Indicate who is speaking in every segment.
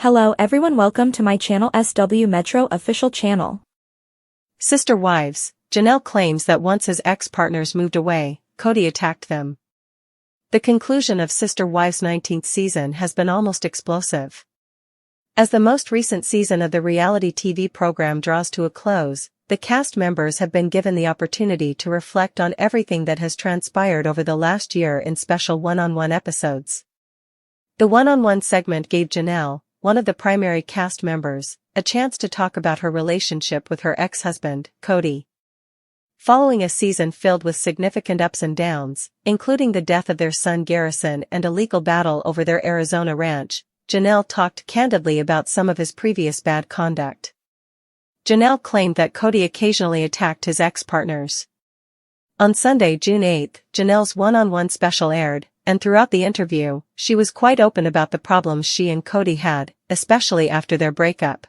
Speaker 1: Hello everyone, welcome to my channel SW Metro official channel.
Speaker 2: Sister wives, Janelle claims that once his ex-partners moved away, Kody attacked them. The conclusion of Sister Wives' 19th season has been almost explosive. As the most recent season of the reality TV program draws to a close, the cast members have been given the opportunity to reflect on everything that has transpired over the last year in special one-on-one episodes. The one-on-one segment gave Janelle, one of the primary cast members, a chance to talk about her relationship with her ex-husband, Kody. Following a season filled with significant ups and downs, including the death of their son Garrison and a legal battle over their Arizona ranch, Janelle talked candidly about some of his previous bad conduct. Janelle claimed that Kody occasionally attacked his ex-partners. On Sunday, June 8, Janelle's one-on-one special aired, and throughout the interview, she was quite open about the problems she and Kody had, especially after their breakup.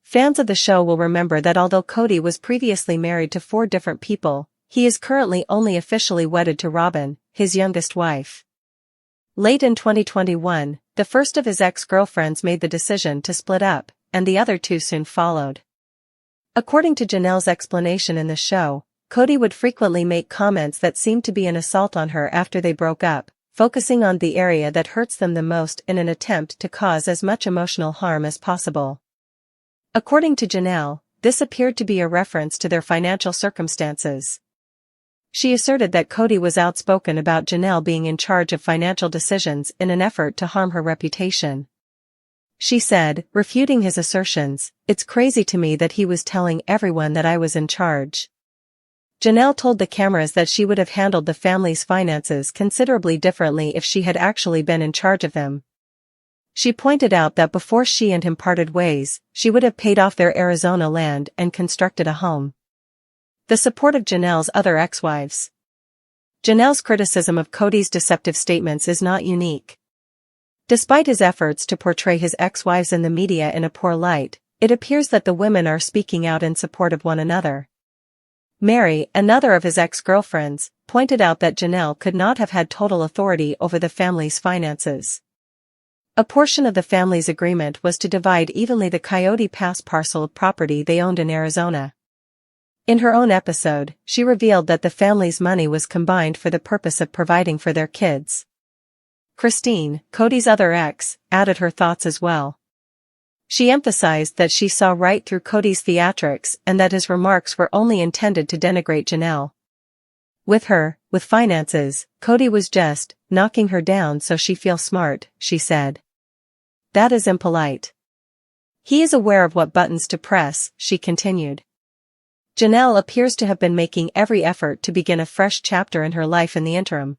Speaker 2: Fans of the show will remember that although Kody was previously married to 4 different people, he is currently only officially wedded to Robin, his youngest wife. Late in 2021, the first of his ex-girlfriends made the decision to split up, and the other 2 soon followed. According to Janelle's explanation in the show, Kody would frequently make comments that seemed to be an assault on her after they broke up, focusing on the area that hurts them the most in an attempt to cause as much emotional harm as possible. According to Janelle, this appeared to be a reference to their financial circumstances. She asserted that Kody was outspoken about Janelle being in charge of financial decisions in an effort to harm her reputation. She said, refuting his assertions, "It's crazy to me that he was telling everyone that I was in charge." Janelle told the cameras that she would have handled the family's finances considerably differently if she had actually been in charge of them. She pointed out that before she and him parted ways, she would have paid off their Arizona land and constructed a home. The support of Janelle's other ex-wives. Janelle's criticism of Kody's deceptive statements is not unique. Despite his efforts to portray his ex-wives in the media in a poor light, it appears that the women are speaking out in support of one another. Mary, another of his ex-girlfriends, pointed out that Janelle could not have had total authority over the family's finances. A portion of the family's agreement was to divide evenly the Coyote Pass parcel of property they owned in Arizona. In her own episode, she revealed that the family's money was combined for the purpose of providing for their kids. Christine, Kody's other ex, added her thoughts as well. She emphasized that she saw right through Kody's theatrics and that his remarks were only intended to denigrate Janelle. With finances, Kody was just knocking her down so she feels smart, she said. That is impolite. He is aware of what buttons to press, she continued. Janelle appears to have been making every effort to begin a fresh chapter in her life in the interim.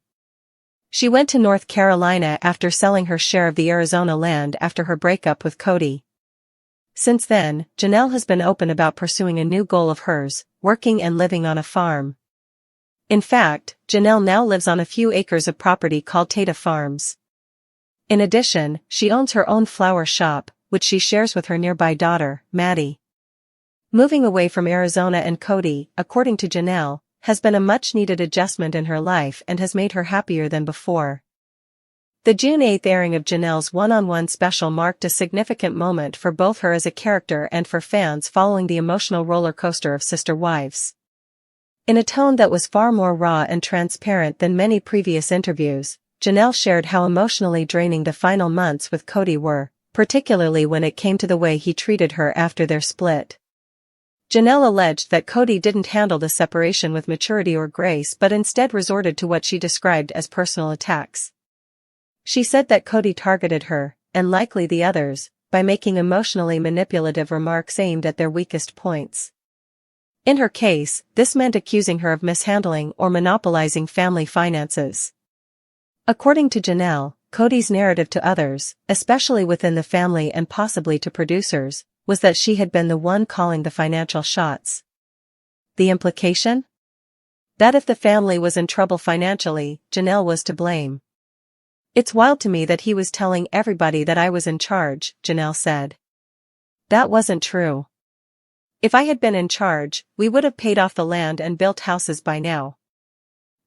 Speaker 2: She went to North Carolina after selling her share of the Arizona land after her breakup with Kody. Since then, Janelle has been open about pursuing a new goal of hers, working and living on a farm. In fact, Janelle now lives on a few acres of property called Tata Farms. In addition, she owns her own flower shop, which she shares with her nearby daughter, Maddie. Moving away from Arizona and Kody, according to Janelle, has been a much-needed adjustment in her life and has made her happier than before. The June 8 airing of Janelle's one-on-one special marked a significant moment for both her as a character and for fans following the emotional roller coaster of Sister Wives. In a tone that was far more raw and transparent than many previous interviews, Janelle shared how emotionally draining the final months with Kody were, particularly when it came to the way he treated her after their split. Janelle alleged that Kody didn't handle the separation with maturity or grace but instead resorted to what she described as personal attacks. She said that Kody targeted her, and likely the others, by making emotionally manipulative remarks aimed at their weakest points. In her case, this meant accusing her of mishandling or monopolizing family finances. According to Janelle, Kody's narrative to others, especially within the family and possibly to producers, was that she had been the one calling the financial shots. The implication? That if the family was in trouble financially, Janelle was to blame. It's wild to me that he was telling everybody that I was in charge, Janelle said. That wasn't true. If I had been in charge, we would have paid off the land and built houses by now.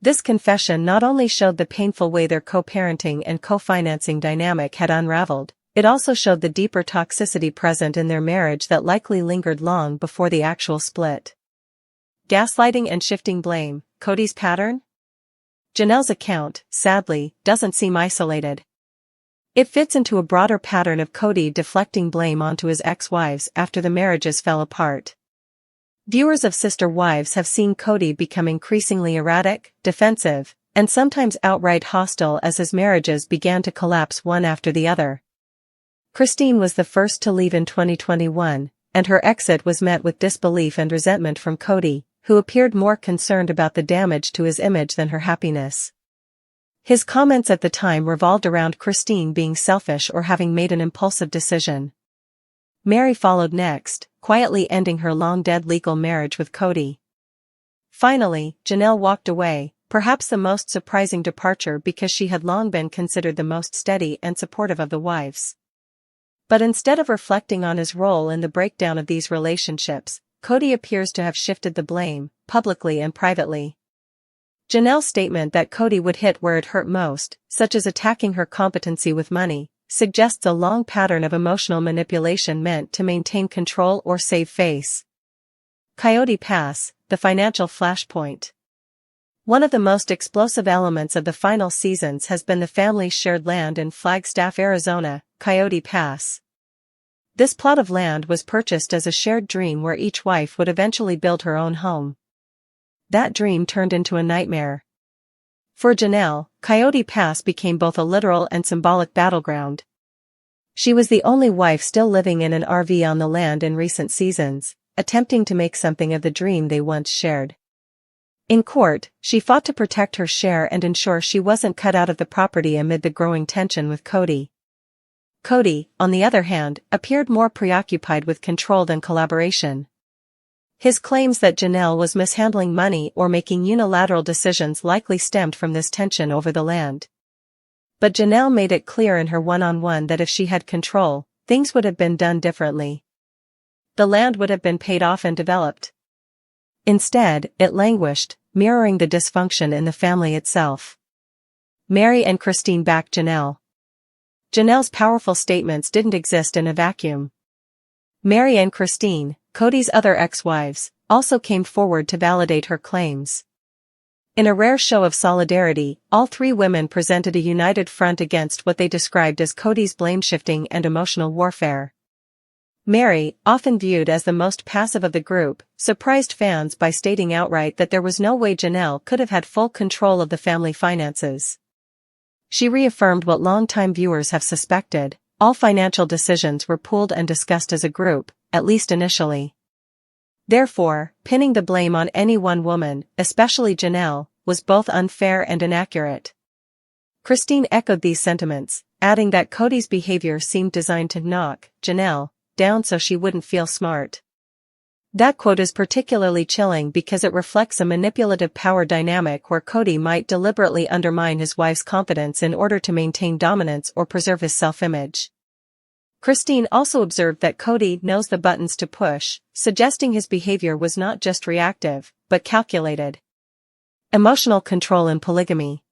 Speaker 2: This confession not only showed the painful way their co-parenting and co-financing dynamic had unraveled, It also showed the deeper toxicity present in their marriage that likely lingered long before the actual split. Gaslighting and shifting blame, Kody's pattern? Janelle's account, sadly, doesn't seem isolated. It fits into a broader pattern of Kody deflecting blame onto his ex-wives after the marriages fell apart. Viewers of Sister Wives have seen Kody become increasingly erratic, defensive, and sometimes outright hostile as his marriages began to collapse one after the other. Christine was the first to leave in 2021, and her exit was met with disbelief and resentment from Kody, who appeared more concerned about the damage to his image than her happiness. His comments at the time revolved around Christine being selfish or having made an impulsive decision. Meri followed next, quietly ending her long-dead legal marriage with Kody. Finally, Janelle walked away, perhaps the most surprising departure because she had long been considered the most steady and supportive of the wives. But instead of reflecting on his role in the breakdown of these relationships, Kody appears to have shifted the blame, publicly and privately. Janelle's statement that Kody would hit where it hurt most, such as attacking her competency with money, suggests a long pattern of emotional manipulation meant to maintain control or save face. Coyote Pass, the financial flashpoint. One of the most explosive elements of the final seasons has been the family's shared land in Flagstaff, Arizona, Coyote Pass. This plot of land was purchased as a shared dream where each wife would eventually build her own home. That dream turned into a nightmare. For Janelle, Coyote Pass became both a literal and symbolic battleground. She was the only wife still living in an RV on the land in recent seasons, attempting to make something of the dream they once shared. In court, she fought to protect her share and ensure she wasn't cut out of the property amid the growing tension with Kody. Kody, on the other hand, appeared more preoccupied with control than collaboration. His claims that Janelle was mishandling money or making unilateral decisions likely stemmed from this tension over the land. But Janelle made it clear in her one-on-one that if she had control, things would have been done differently. The land would have been paid off and developed. Instead, it languished, mirroring the dysfunction in the family itself. Meri and Christine backed Janelle. Janelle's powerful statements didn't exist in a vacuum. Meri and Christine, Kody's other ex-wives, also came forward to validate her claims. In a rare show of solidarity, all three women presented a united front against what they described as Kody's blame-shifting and emotional warfare. Meri, often viewed as the most passive of the group, surprised fans by stating outright that there was no way Janelle could have had full control of the family finances. She reaffirmed what longtime viewers have suspected: all financial decisions were pooled and discussed as a group, at least initially. Therefore, pinning the blame on any one woman, especially Janelle, was both unfair and inaccurate. Christine echoed these sentiments, adding that Kody's behavior seemed designed to knock Janelle down so she wouldn't feel smart. That quote is particularly chilling because it reflects a manipulative power dynamic where Kody might deliberately undermine his wife's confidence in order to maintain dominance or preserve his self-image. Christine also observed that Kody knows the buttons to push, suggesting his behavior was not just reactive, but calculated. Emotional control in polygamy.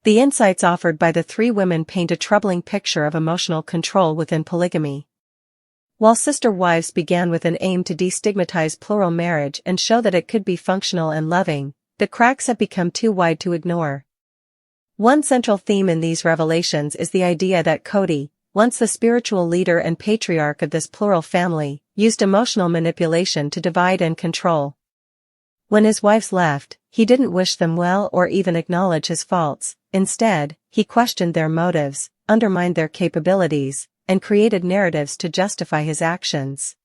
Speaker 2: The insights offered by the three women paint a troubling picture of emotional control within polygamy. While Sister Wives began with an aim to destigmatize plural marriage and show that it could be functional and loving, the cracks have become too wide to ignore. One central theme in these revelations is the idea that Kody, once the spiritual leader and patriarch of this plural family, used emotional manipulation to divide and control. When his wives left, he didn't wish them well or even acknowledge his faults. Instead, he questioned their motives, undermined their capabilities, and created narratives to justify his actions.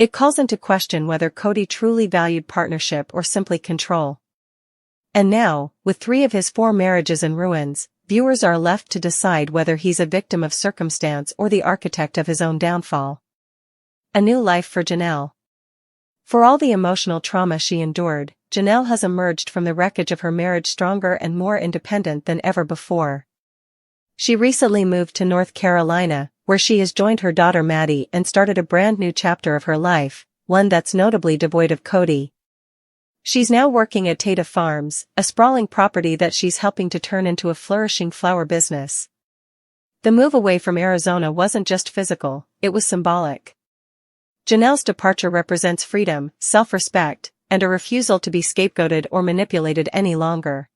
Speaker 2: It calls into question whether Kody truly valued partnership or simply control. And now, with 3 of his 4 marriages in ruins, viewers are left to decide whether he's a victim of circumstance or the architect of his own downfall. A new life for Janelle. For all the emotional trauma she endured, Janelle has emerged from the wreckage of her marriage stronger and more independent than ever before. She recently moved to North Carolina, where she has joined her daughter Maddie and started a brand new chapter of her life, one that's notably devoid of Kody. She's now working at Tata Farms, a sprawling property that she's helping to turn into a flourishing flower business. The move away from Arizona wasn't just physical, it was symbolic. Janelle's departure represents freedom, self-respect, and a refusal to be scapegoated or manipulated any longer.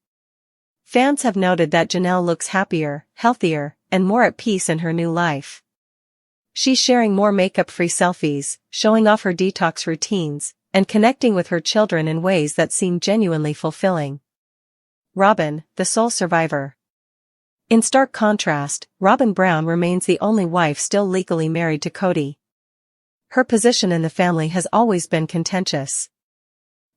Speaker 2: Fans have noted that Janelle looks happier, healthier, and more at peace in her new life. She's sharing more makeup-free selfies, showing off her detox routines, and connecting with her children in ways that seem genuinely fulfilling. Robyn, the sole survivor. In stark contrast, Robyn Brown remains the only wife still legally married to Kody. Her position in the family has always been contentious.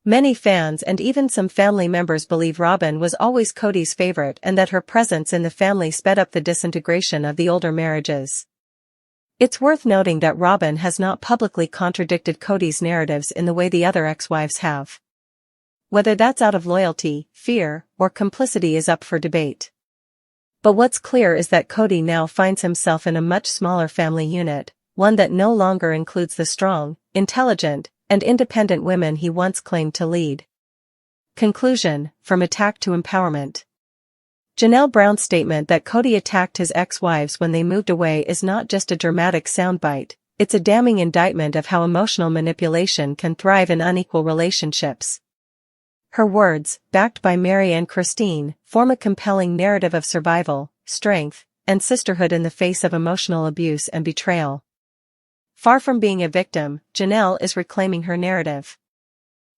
Speaker 2: Many fans and even some family members believe Robyn was always Kody's favorite and that her presence in the family sped up the disintegration of the older marriages. It's worth noting that Robyn has not publicly contradicted Kody's narratives in the way the other ex-wives have. Whether that's out of loyalty, fear, or complicity is up for debate. But what's clear is that Kody now finds himself in a much smaller family unit, one that no longer includes the strong, intelligent, and independent women he once claimed to lead. Conclusion: from attack to empowerment. Janelle Brown's statement that Kody attacked his ex-wives when they moved away is not just a dramatic soundbite, it's a damning indictment of how emotional manipulation can thrive in unequal relationships. Her words, backed by Mary and Christine, form a compelling narrative of survival, strength, and sisterhood in the face of emotional abuse and betrayal. Far from being a victim, Janelle is reclaiming her narrative.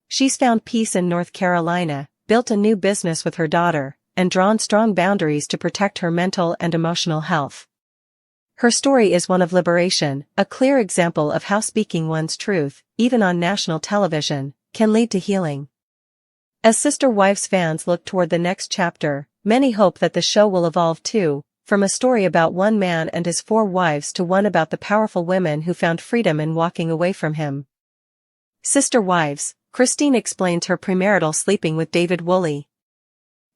Speaker 2: She's found peace in North Carolina, built a new business with her daughter, and drawn strong boundaries to protect her mental and emotional health. Her story is one of liberation, a clear example of how speaking one's truth, even on national television, can lead to healing. As Sister Wives fans look toward the next chapter, many hope that the show will evolve too, from a story about one man and his 4 wives to one about the powerful women who found freedom in walking away from him. Sister Wives, Christine explains her premarital sleeping with David Woolley.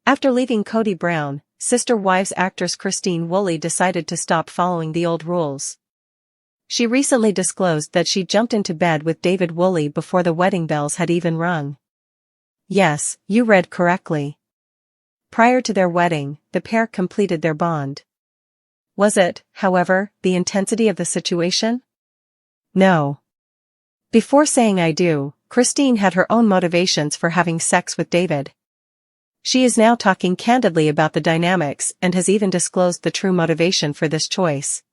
Speaker 2: After leaving Kody Brown, Sister Wives actress Christine Woolley decided to stop following the old rules. She recently disclosed that she jumped into bed with David Woolley before the wedding bells had even rung. Yes, you read correctly. Prior to their wedding, the pair completed their bond. Was it, however, the intensity of the situation? No. Before saying I do, Christine had her own motivations for having sex with David. She is now talking candidly about the dynamics and has even disclosed the true motivation for this choice.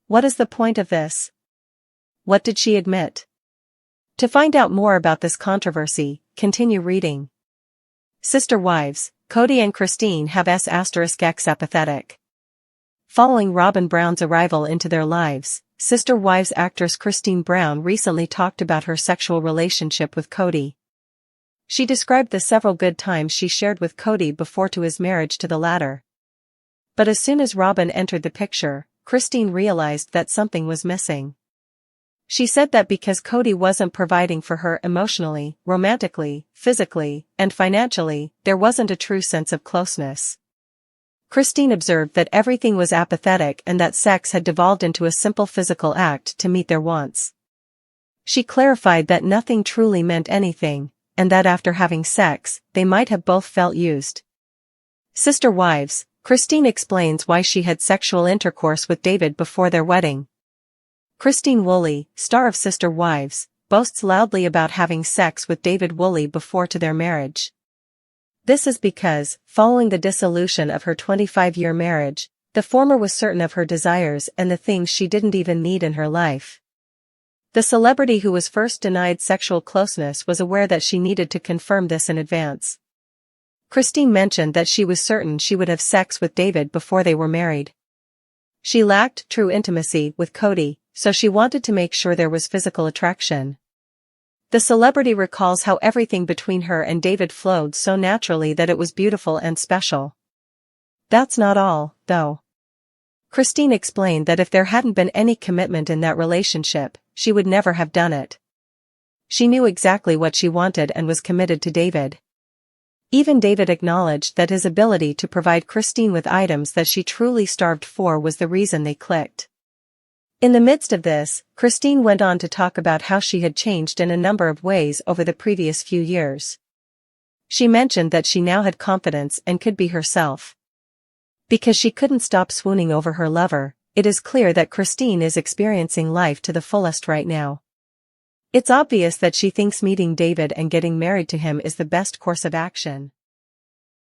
Speaker 2: What is the point of this? What did she admit? To find out more about this controversy, continue reading. Sister Wives, Kody and Christine have S**X apathetic. Following Robyn Brown's arrival into their lives, Sister Wives actress Christine Brown recently talked about her sexual relationship with Kody. She described the several good times she shared with Kody before to his marriage to the latter. But as soon as Robyn entered the picture, Christine realized that something was missing. She said that because Kody wasn't providing for her emotionally, romantically, physically, and financially, there wasn't a true sense of closeness. Christine observed that everything was apathetic and that sex had devolved into a simple physical act to meet their wants. She clarified that nothing truly meant anything, and that after having sex, they might have both felt used. Sister Wives, Christine explains why she had sexual intercourse with David before their wedding. Christine Woolley, star of Sister Wives, boasts loudly about having sex with David Woolley before to their marriage. This is because, following the dissolution of her 25-year marriage, the former was certain of her desires and the things she didn't even need in her life. The celebrity who was first denied sexual closeness was aware that she needed to confirm this in advance. Christine mentioned that she was certain she would have sex with David before they were married. She lacked true intimacy with Kody, so she wanted to make sure there was physical attraction. The celebrity recalls how everything between her and David flowed so naturally that it was beautiful and special. That's not all, though. Christine explained that if there hadn't been any commitment in that relationship, she would never have done it. She knew exactly what she wanted and was committed to David. Even David acknowledged that his ability to provide Christine with items that she truly starved for was the reason they clicked. In the midst of this, Christine went on to talk about how she had changed in a number of ways over the previous few years. She mentioned that she now had confidence and could be herself. Because she couldn't stop swooning over her lover, it is clear that Christine is experiencing life to the fullest right now. It's obvious that she thinks meeting David and getting married to him is the best course of action.